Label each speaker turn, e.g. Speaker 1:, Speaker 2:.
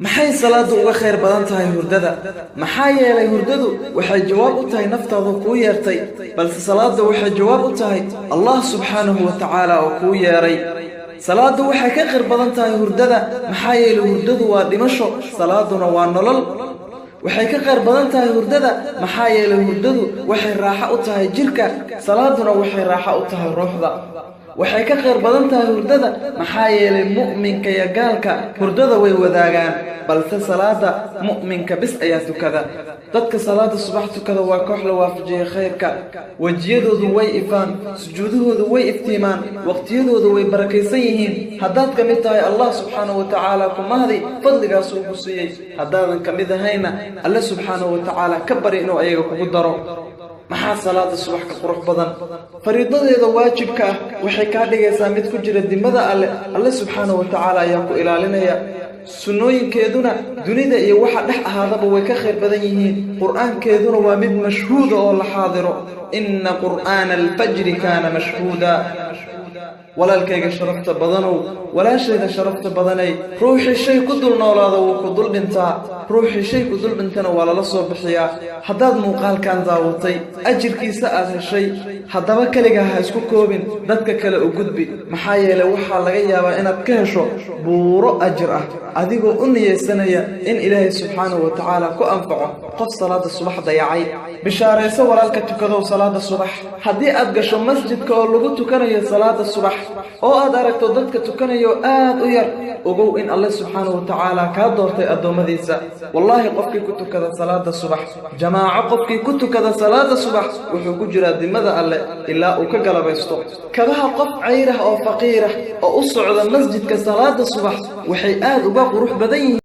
Speaker 1: maxay salaadu uga khayr badan tahay hurdada maxaa yeelay hurdadu waxay jawaab u tahay naftaadu ku yeertay balse salaadu waxay jawaab u tahay Allah subhanahu wa ta'ala oo ku yeeray salaadu waxay ka khayr badan tahay hurdada maxaa yeelay hurdadu waa dhimasho salaaduna waa nolol waxay ka khayr badan tahay hurdada maxaa yeelay hurdadu waxay raaxo u tahay jirka salaaduna waxay raaxo u tahay ruuxda waxay ka khayr badan tahay hurdada maxaa yeelay mu'minka iyo gaalka hurdada way wadaagaan balse salaada mu'minka bis ayaa tukada dadka salaada subax tukada waa koox la waafajiyay khayrka wajiyadoodu way ifaan sujuudahoodu way iftiimaan waqtiyadoodu way barakaysan yihiin haddaad ka mid tahay Allah subhanahu wa ta'ala ku mahdi fadligaas uu ku siiyay haddaadan ka mid ahayna Allah subhanahu wa ta'ala ka bari inuu ayaga kugu daro maxaa salaada subax ka qurux badan fariidadeeda waajibka ah waxay ka dhigaysaa mid ku jira dimada alle subhanahu wa ta'ala ayaa ku ilaalinaya sunnooyinkeeduna dunida iyo waxa dhex ahaadaba way ka khayr badan yihiin quraankeeduna waa mid mashhuud oo la xaadiro inna qur'aana al-fajr kana mashhuuda walaalkayga sharafta badanow walaashayda sharafta badanay ruuxi shay ku dul noolaado wuu ku dul dhintaa ruuxi shay ku dul dhintana waa lala soo bixiyaa haddaad muuqaalkan daawatay ajirkiisa aad heshay haddaba kaliga ha isku koobin dadka kale u gudbi maxaa yeelay waxaa laga yaabaa inaad ka hesho buuro ajir ah adigoo u niyeysanaya in ilaahay subxaanahu wa tacaala ku anfaco qof salaada subax dayacay bishaarayso walaalka tukadow salaada subax haddii aad gasho masjidka oo lagu tukanayo salaada subax oo aad aragto dadka tukanayo aad u yar ogow in Allah subhanahu wa ta'ala ka doortay adoomadiisa wallahi qofkii ku tukada salaada subax jamaaco qofkii ku tukada salaada subax wuxuu ku jiraa dimada alle ilaa uu ka galabaysto kabaha qof cayraha oo faqiirah oo u socda masjidka salaada subax waxay aad uga qurux badan yihiin